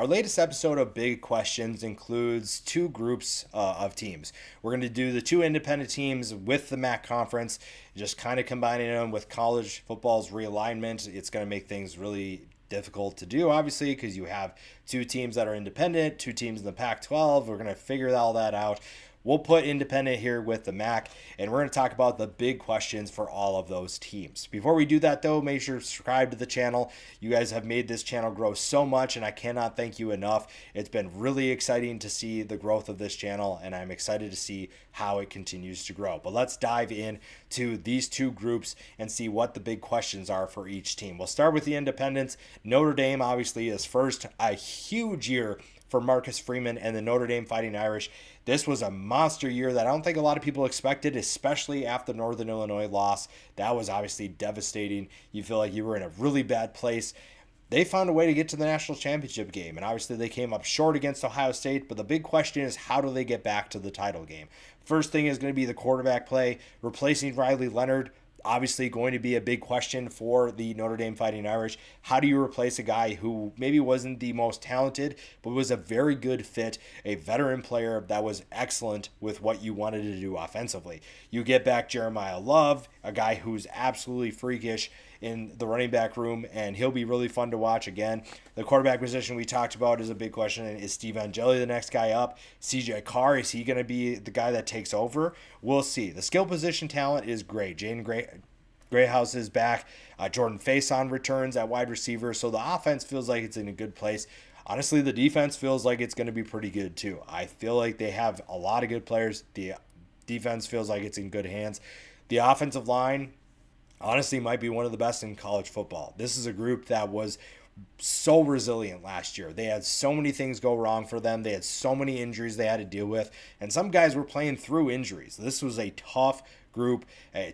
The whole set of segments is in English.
Our latest episode of Big Questions includes two groups of teams. We're going to do the two independent teams with the MAC conference, just kind of combining them with college football's realignment. It's going to make things really difficult to do, obviously, because you have two teams that are independent, two teams in the Pac 12. We're going to figure all that out. We'll put independent here with the MAC, and we're going to talk about the big questions for all of those teams. Before we do that, though, make sure to subscribe to the channel. You guys have made this channel grow so much, and I cannot thank you enough. It's been really exciting to see the growth of this channel, and I'm excited to see how it continues to grow. But let's dive in to these two groups and see what the big questions are for each team. We'll start with the independents. Notre Dame, obviously, is first. A huge year for Marcus Freeman and the Notre Dame Fighting Irish. This was a monster year that I don't think a lot of people expected, especially after the Northern Illinois loss. That was obviously devastating. You feel like you were in a really bad place. They found a way to get to the national championship game, and obviously they came up short against Ohio State, but the big question is, how do they get back to the title game? First thing is going to be the quarterback play. Replacing Riley Leonard, obviously going to be a big question for the Notre Dame Fighting Irish. How do you replace a guy who maybe wasn't the most talented, but was a very good fit, a veteran player that was excellent with what you wanted to do offensively? You get back Jeremiah Love, a guy who's absolutely freakish in the running back room, and he'll be really fun to watch again. The quarterback position we talked about is a big question. Is Steve Angeli the next guy up? CJ Carr, is he going to be the guy that takes over? We'll see. The skill position talent is great. Greyhouse is back. Jordan Faison returns at wide receiver, so the offense feels like it's in a good place. Honestly, the defense feels like it's going to be pretty good too. I feel like they have a lot of good players. The defense feels like it's in good hands. The offensive line, honestly, might be one of the best in college football. This is a group that was so resilient last year. They had so many things go wrong for them. They had so many injuries they had to deal with, and some guys were playing through injuries. This was a tough group,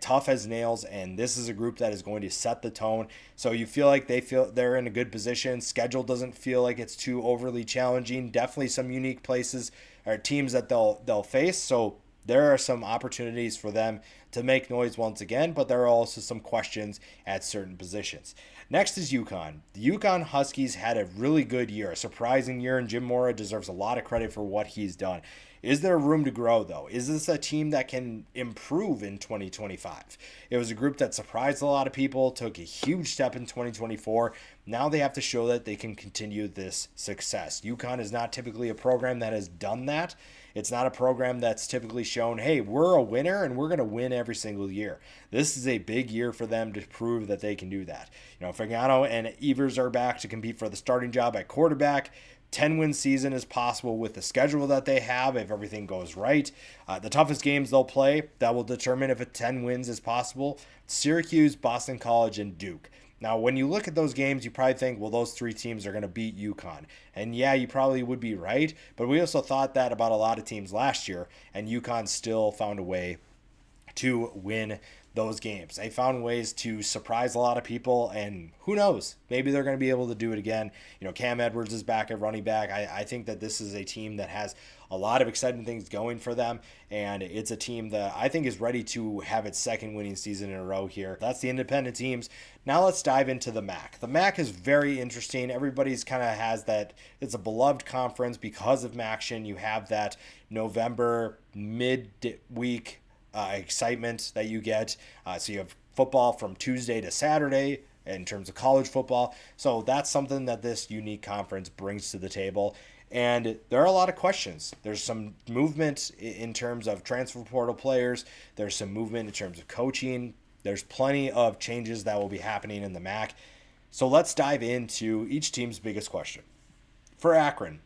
tough as nails, and this is a group that is going to set the tone. So you feel like they're in a good position. Schedule doesn't feel like it's too overly challenging. Definitely some unique places or teams that they'll face. So there are some opportunities for them to make noise once again, but there are also some questions at certain positions. Next is UConn. The UConn Huskies had a really good year, a surprising year, and Jim Mora deserves a lot of credit for what he's done. Is there room to grow, though? Is this a team that can improve in 2025? It was a group that surprised a lot of people, took a huge step in 2024. Now they have to show that they can continue this success. UConn is not typically a program that has done that. It's not a program that's typically shown, hey, we're a winner and we're going to win every single year. This is a big year for them to prove that they can do that. Fagano and Evers are back to compete for the starting job at quarterback. 10-win season is possible with the schedule that they have if everything goes right. The toughest games they'll play that will determine if 10 wins is possible: Syracuse, Boston College, and Duke. Now, when you look at those games, you probably think, well, those three teams are going to beat UConn. And yeah, you probably would be right, but we also thought that about a lot of teams last year, and UConn still found a way to win those games. They found ways to surprise a lot of people, and who knows, maybe they're going to be able to do it again. Cam Edwards is back at running back. I think that this is a team that has a lot of exciting things going for them, and it's a team that I think is ready to have its second winning season in a row here. That's the independent teams. Now let's dive into the MAC. The MAC is very interesting. Everybody's kind of has that. It's a beloved conference because of MACtion. You have that November midweek excitement that you get. So you have football from Tuesday to Saturday in terms of college football. So that's something that this unique conference brings to the table. And there are a lot of questions. There's some movement in terms of transfer portal players. There's some movement in terms of coaching. There's plenty of changes that will be happening in the MAC. So let's dive into each team's biggest question. For Akron,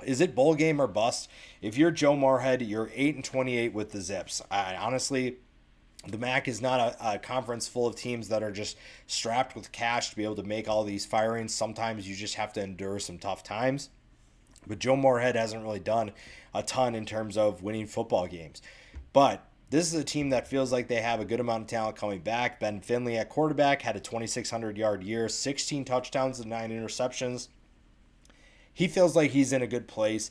is it bowl game or bust? If you're Joe Moorhead, you're 8-28 with the Zips. Honestly, the MAC is not a conference full of teams that are just strapped with cash to be able to make all these firings. Sometimes you just have to endure some tough times. But Joe Moorhead hasn't really done a ton in terms of winning football games. But this is a team that feels like they have a good amount of talent coming back. Ben Finley at quarterback had a 2,600-yard year, 16 touchdowns and 9 interceptions. He feels like he's in a good place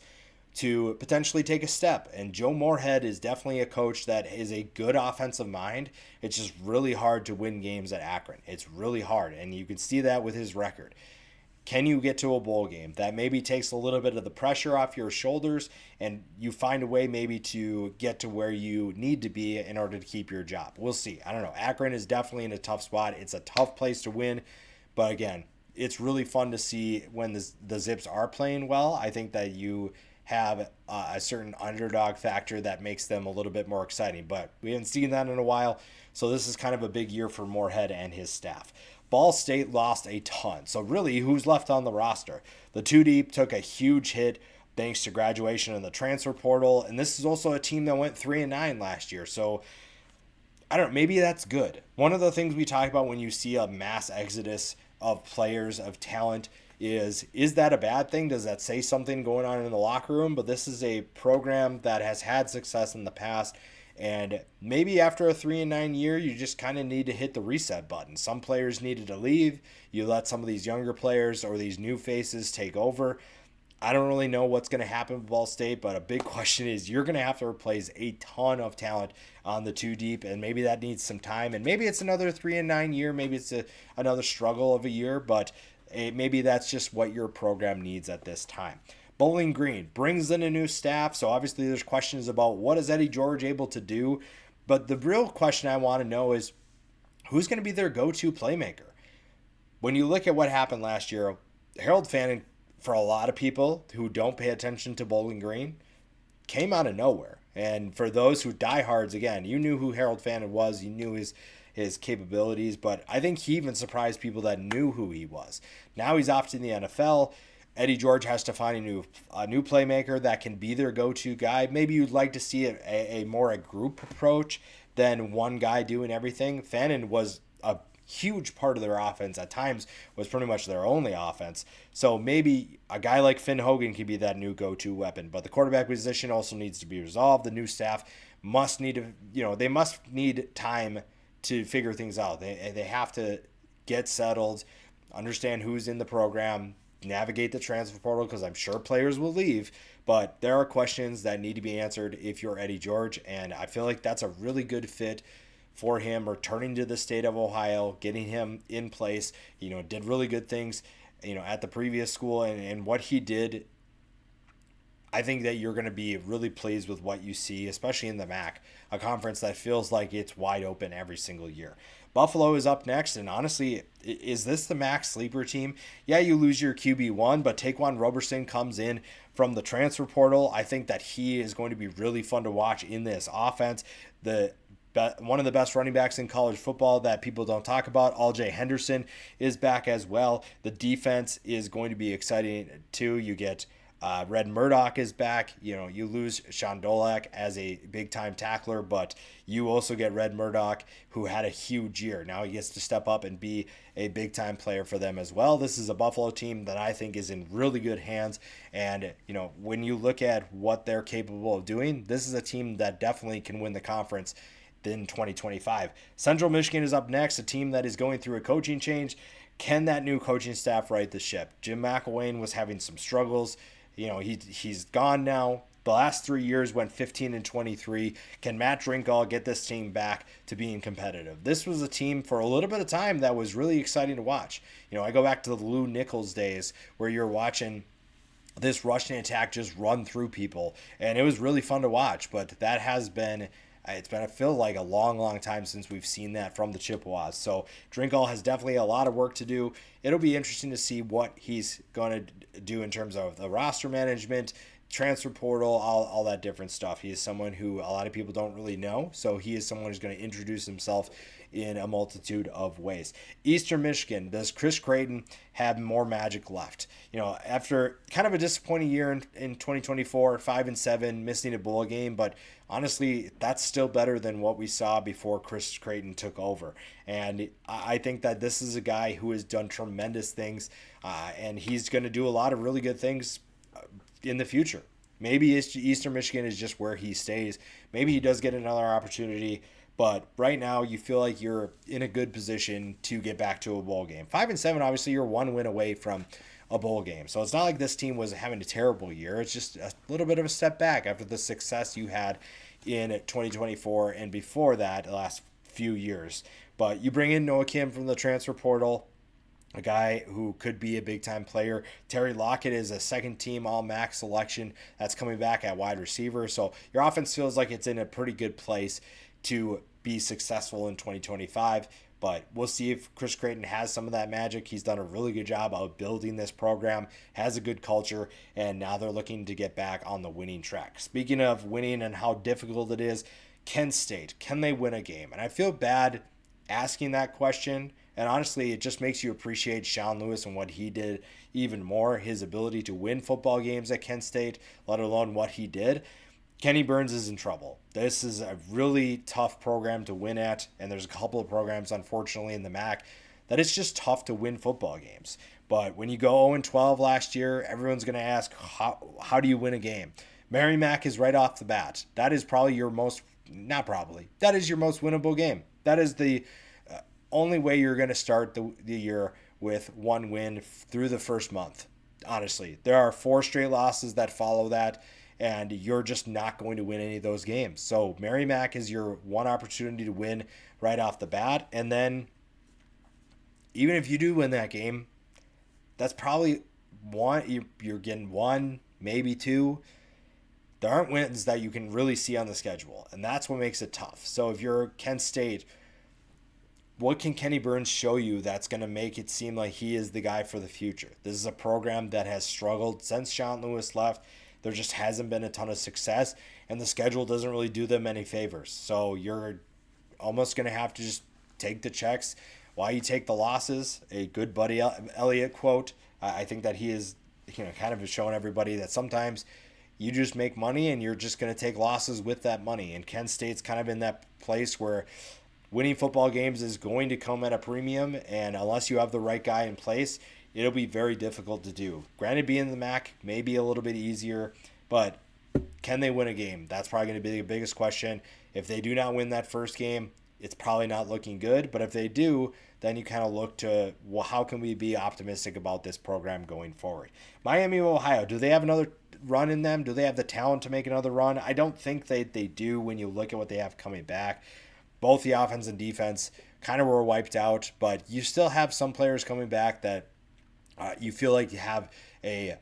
to potentially take a step. And Joe Moorhead is definitely a coach that is a good offensive mind. It's just really hard to win games at Akron. It's really hard, and you can see that with his record. Can you get to a bowl game that maybe takes a little bit of the pressure off your shoulders and you find a way maybe to get to where you need to be in order to keep your job? We'll see. I don't know. Akron is definitely in a tough spot. It's a tough place to win. But again, it's really fun to see when the Zips are playing well. I think that you have a certain underdog factor that makes them a little bit more exciting. But we haven't seen that in a while. So this is kind of a big year for Moorhead and his staff. Ball State lost a ton. So really, who's left on the roster? The two deep took a huge hit thanks to graduation in the transfer portal. And this is also a team that went 3-9 last year. So I don't know, maybe that's good. One of the things we talk about when you see a mass exodus of players, of talent, is that a bad thing? Does that say something going on in the locker room? But this is a program that has had success in the past. And maybe after a 3-9 year, you just kind of need to hit the reset button. Some players needed to leave. You let some of these younger players or these new faces take over. I don't really know what's going to happen with Ball State, but a big question is you're going to have to replace a ton of talent on the two deep, and maybe that needs some time. And maybe it's another 3-9 year. Maybe it's another struggle of a year, but maybe that's just what your program needs at this time. Bowling Green brings in a new staff, so obviously there's questions about what is Eddie George able to do. But the real question I want to know is who's going to be their go-to playmaker? When you look at what happened last year, Harold Fannin, for a lot of people who don't pay attention to Bowling Green, came out of nowhere. And for those who diehards, again, you knew who Harold Fannin was, you knew his capabilities, but I think he even surprised people that knew who he was. Now he's off to the NFL. Eddie George has to find a new playmaker that can be their go-to guy. Maybe you'd like to see a more a group approach than one guy doing everything. Fannin was a huge part of their offense. At times was pretty much their only offense. So maybe a guy like Finn Hogan could be that new go-to weapon. But the quarterback position also needs to be resolved. The new staff must need to, they must need time to figure things out. They have to get settled, understand who's in the program, navigate the transfer portal, because I'm sure players will leave, but there are questions that need to be answered if you're Eddie George, and I feel like that's a really good fit for him returning to the state of Ohio, getting him in place. Did really good things at the previous school, and what he did, I think that you're going to be really pleased with what you see, especially in the MAC, a conference that feels like it's wide open every single year. Buffalo is up next, and honestly, is this the MAC sleeper team? Yeah, you lose your QB1, but Taquan Roberson comes in from the transfer portal. I think that he is going to be really fun to watch in this offense. One of the best running backs in college football that people don't talk about, Aljay Henderson, is back as well. The defense is going to be exciting too. You get Red Murdoch is back. You lose Sean Dolak as a big-time tackler, but you also get Red Murdoch, who had a huge year. Now he gets to step up and be a big-time player for them as well. This is a Buffalo team that I think is in really good hands, and when you look at what they're capable of doing, this is a team that definitely can win the conference in 2025. Central Michigan is up next, a team that is going through a coaching change. Can that new coaching staff right the ship? Jim McElwain was having some struggles. He's gone now. The last 3 years went 15-23. Can Matt Drinkall get this team back to being competitive? This was a team for a little bit of time that was really exciting to watch. I go back to the Lou Nichols days where you're watching this rushing attack just run through people, and it was really fun to watch. But that has been I feel like a long time since we've seen that from the Chippewas. So Drinkall has definitely a lot of work to do. It'll be interesting to see what he's going to do in terms of the roster management, transfer portal, all that different stuff. He is someone who a lot of people don't really know. So he is someone who's going to introduce himself in a multitude of ways. Eastern Michigan, does Chris Creighton have more magic left? After kind of a disappointing year in 2024, 5-7, missing a bowl game, but honestly, that's still better than what we saw before Chris Creighton took over. And I think that this is a guy who has done tremendous things, and he's going to do a lot of really good things in the future. Maybe Eastern Michigan is just where he stays. Maybe he does get another opportunity. But right now, you feel like you're in a good position to get back to a bowl game. 5-7, obviously, you're one win away from a bowl game. So it's not like this team was having a terrible year. It's just a little bit of a step back after the success you had in 2024 and before that, the last few years. But you bring in Noah Kim from the transfer portal. a guy who could be a big time player. Terry Lockett is a second team All MAC selection that's coming back at wide receiver. So your offense feels like it's in a pretty good place to be successful in 2025. But we'll see if Chris Creighton has some of that magic. He's done a really good job of building this program, has a good culture, and now they're looking to get back on the winning track. Speaking of winning and how difficult it is, Kent State, can they win a game? And I feel bad asking that question. And honestly, it just makes you appreciate Sean Lewis and what he did even more, his ability to win football games at Kent State, let alone what he did. Kenny Burns is in trouble. This is a really tough program to win at, and there's a couple of programs, unfortunately, in the MAC that it's just tough to win football games. But when you go 0-12 last year, everyone's going to ask, how do you win a game? Merrimack is right off the bat. That is probably your most, not probably, that is your most winnable game. That is the only way you're going to start the year with one win through the first month. Honestly, there are 4 straight losses that follow that, and you're just not going to win any of those games. So Merrimack is your one opportunity to win right off the bat. And then even if you do win that game, that's probably one, you're getting 1, maybe 2. There aren't wins that you can really see on the schedule, and that's what makes it tough. So if you're Kent State, what can Kenny Burns show you that's going to make it seem like he is the guy for the future? This is a program that has struggled since Sean Lewis left. There just hasn't been a ton of success, and the schedule doesn't really do them any favors. So you're almost going to have to just take the checks while you take the losses. A good Buddy Elliott quote. I think that he is, kind of showing everybody that sometimes you just make money and you're just going to take losses with that money. And Kent State's kind of in that place where winning football games is going to come at a premium, and unless you have the right guy in place, it'll be very difficult to do. Granted, being in the MAC may be a little bit easier, but can they win a game? That's probably going to be the biggest question. If they do not win that first game, it's probably not looking good. But if they do, then you kind of look to, well, how can we be optimistic about this program going forward? Miami of Ohio, do they have another run in them? Do they have the talent to make another run? I don't think they do when you look at what they have coming back. Both the offense and defense kind of were wiped out, but you still have some players coming back that you feel like you have a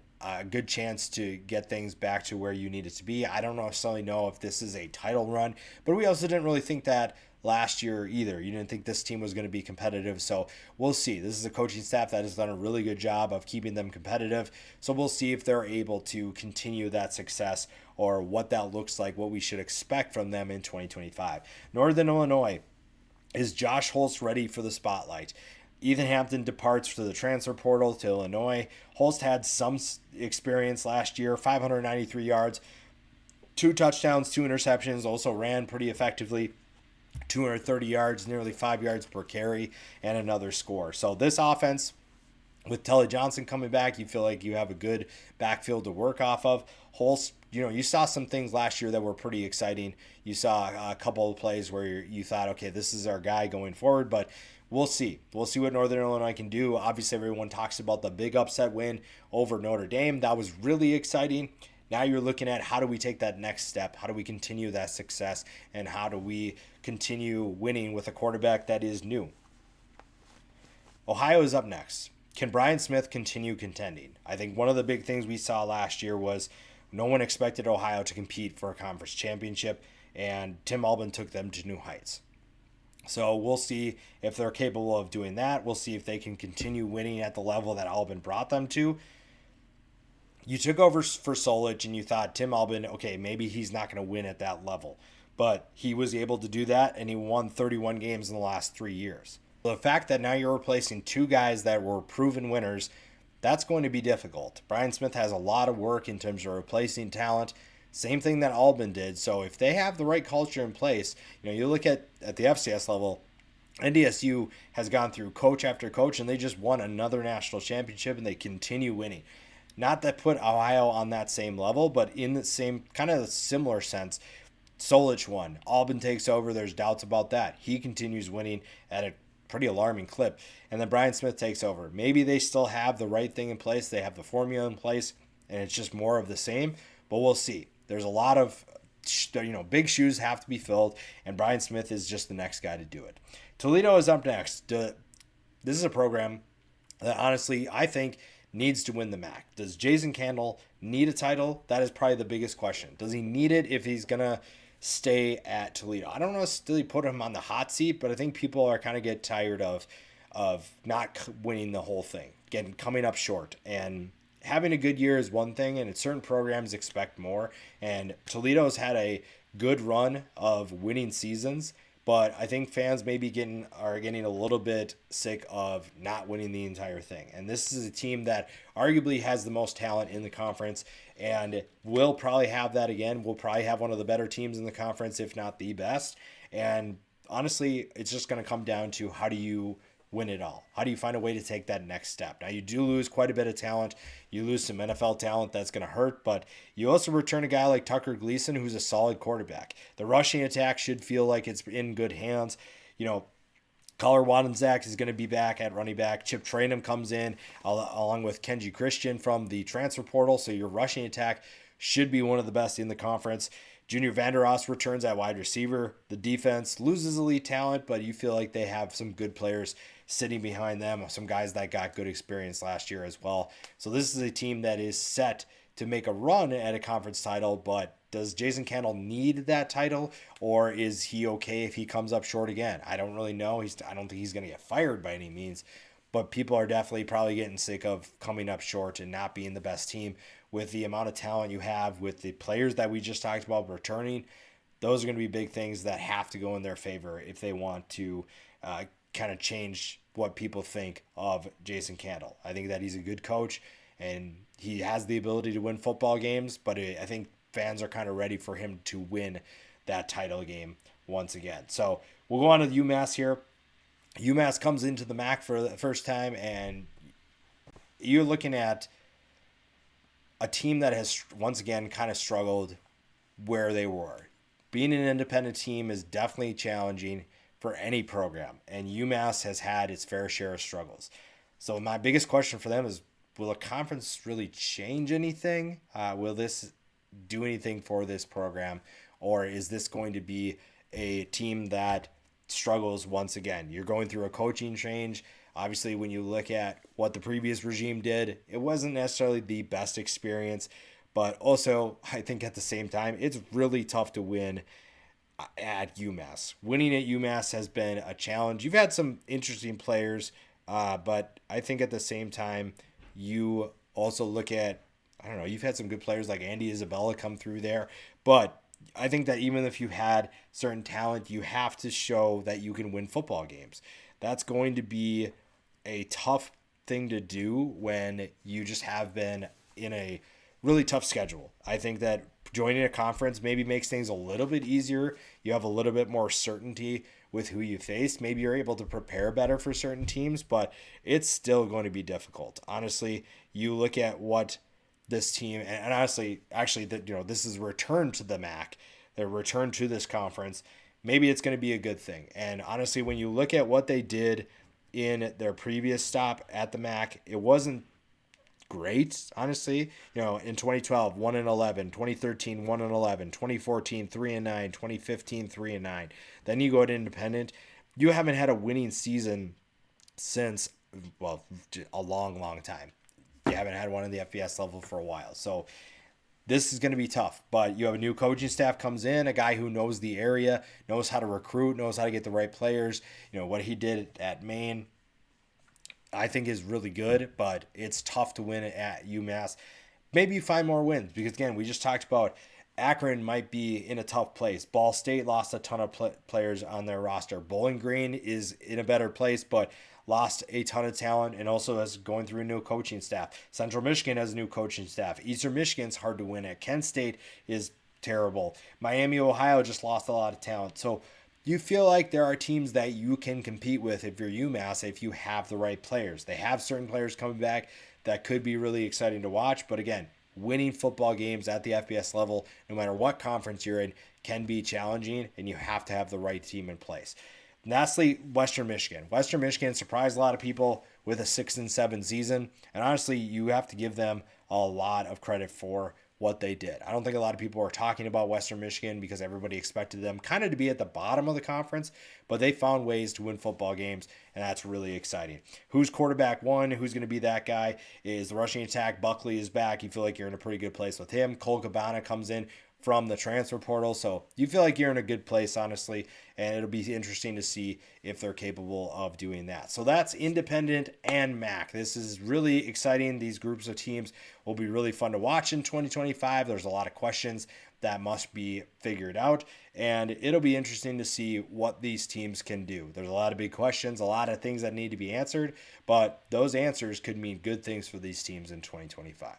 good chance to get things back to where you need it to be. I don't necessarily know if this is a title run, but we also didn't really think that last year either. You didn't think this team was going to be competitive, so we'll see. This is a coaching staff that has done a really good job of keeping them competitive, so we'll see if they're able to continue that success or what that looks like, what we should expect from them in 2025. Northern Illinois, is Josh Holst ready for the spotlight? Ethan Hampton departs to the transfer portal to Illinois. Holst had some experience last year, 593 yards, 2 touchdowns, 2 interceptions, also ran pretty effectively, 230 yards, nearly 5 yards per carry, and another score. So this offense, with Tully Johnson coming back, you feel like you have a good backfield to work off of. Holst, you saw some things last year that were pretty exciting. You saw a couple of plays where you thought, okay, this is our guy going forward, but we'll see. We'll see what Northern Illinois can do. Obviously, everyone talks about the big upset win over Notre Dame. That was really exciting. Now you're looking at how do we take that next step? How do we continue that success? And how do we continue winning with a quarterback that is new? Ohio is up next. Can Brian Smith continue contending? I think one of the big things we saw last year was no one expected Ohio to compete for a conference championship, and Tim Albin took them to new heights. So we'll see if they're capable of doing that. We'll see if they can continue winning at the level that Albin brought them to. You took over for Solich and you thought Tim Albin, okay, maybe he's not going to win at that level. But he was able to do that, and he won 31 games in the last 3 years. The fact that now you're replacing 2 guys that were proven winners, that's going to be difficult. Brian Smith has a lot of work in terms of replacing talent. Same thing that Albin did. So if they have the right culture in place, you look at the FCS level, NDSU has gone through coach after coach, and they just won another national championship, and they continue winning. Not that put Ohio on that same level, but in the same kind of similar sense. Solich won. Albin takes over. There's doubts about that. He continues winning at a pretty alarming clip. And then Brian Smith takes over. Maybe they still have the right thing in place. They have the formula in place, and it's just more of the same. But we'll see. There's a lot of, big shoes have to be filled, and Brian Smith is just the next guy to do it. Toledo is up next. This is a program that honestly I think needs to win the MAC. Does Jason Candle need a title? That is probably the biggest question. Does he need it if he's going to stay at Toledo? I don't know still put him on the hot seat, but I think people are kind of get tired of not winning the whole thing, getting coming up short. And having a good year is one thing, and certain programs expect more. And Toledo's had a good run of winning seasons, but I think fans maybe are getting a little bit sick of not winning the entire thing. And this is a team that arguably has the most talent in the conference, and will probably have that again. We'll probably have one of the better teams in the conference, if not the best. And honestly, it's just going to come down to how do you win it all? How do you find a way to take that next step? Now, you do lose quite a bit of talent. You lose some NFL talent that's going to hurt, but you also return a guy like Tucker Gleason, who's a solid quarterback. The rushing attack should feel like it's in good hands. Collar Wadenczak is going to be back at running back. Chip Trainum comes in along with Kenji Christian from the transfer portal, so your rushing attack should be one of the best in the conference. Junior Vanderos returns at wide receiver. The defense loses elite talent, but you feel like they have some good players sitting behind them, some guys that got good experience last year as well. So this is a team that is set to make a run at a conference title, but does Jason Candle need that title, or is he okay if he comes up short again? I don't really know. I don't think he's going to get fired by any means, but people are definitely probably getting sick of coming up short and not being the best team. With the amount of talent you have, with the players that we just talked about returning, those are going to be big things that have to go in their favor if they want to kind of change what people think of Jason Candle. I think that he's a good coach and he has the ability to win football games, but I think fans are kind of ready for him to win that title game once again. So we'll go on to UMass here. UMass comes into the MAC for the first time, and you're looking at a team that has once again kind of struggled where they were. Being an independent team is definitely challenging for any program, and UMass has had its fair share of struggles. So my biggest question for them is, will a conference really change anything? Will this do anything for this program, or is this going to be a team that struggles once again? You're going through a coaching change. Obviously, when you look at what the previous regime did, it wasn't necessarily the best experience, but also I think at the same time, it's really tough to win at UMass. Winning at UMass has been a challenge. You've had some interesting players, but I think at the same time, you also look at, I don't know, you've had some good players like Andy Isabella come through there, but I think that even if you had certain talent, you have to show that you can win football games. That's going to be a tough thing to do when you just have been in a really tough schedule. I think that joining a conference maybe makes things a little bit easier. You have a little bit more certainty with who you face. Maybe you're able to prepare better for certain teams, but it's still going to be difficult. Honestly, you look at what this team, and honestly, actually, this is a return to the MAC, their return to this conference. Maybe it's going to be a good thing. And honestly, when you look at what they did in their previous stop at the MAC, it wasn't great, honestly. In 2012, 1-11, 2013, 1-11, 2014, 3-9, 2015, 3-9. Then you go to independent. You haven't had a winning season since, well, a long, long time. You haven't had one in the FBS level for a while. So this is going to be tough, but you have a new coaching staff comes in, a guy who knows the area, knows how to recruit, knows how to get the right players. What he did at Maine, I think is really good, but it's tough to win at UMass. Maybe you find more wins because, again, we just talked about Akron might be in a tough place. Ball State lost a ton of players on their roster. Bowling Green is in a better place, but lost a ton of talent and also is going through a new coaching staff. Central Michigan has a new coaching staff. Eastern Michigan's hard to win at. Kent State is terrible. Miami, Ohio just lost a lot of talent. So you feel like there are teams that you can compete with if you're UMass if you have the right players. They have certain players coming back that could be really exciting to watch. But again, winning football games at the FBS level, no matter what conference you're in, can be challenging, and you have to have the right team in place. Lastly, Western Michigan. Western Michigan surprised a lot of people with a 6-7 season, and honestly, you have to give them a lot of credit for what they did. I don't think a lot of people are talking about Western Michigan because everybody expected them kind of to be at the bottom of the conference, but they found ways to win football games, and that's really exciting. Who's quarterback one? Who's going to be that guy? Is the rushing attack? Buckley is back. You feel like you're in a pretty good place with him. Cole Cabana comes in from the transfer portal. So you feel like you're in a good place, honestly, and it'll be interesting to see if they're capable of doing that. So that's independent and MAC. This is really exciting. These groups of teams will be really fun to watch in 2025. There's a lot of questions that must be figured out, and it'll be interesting to see what these teams can do. There's a lot of big questions, a lot of things that need to be answered, but those answers could mean good things for these teams in 2025.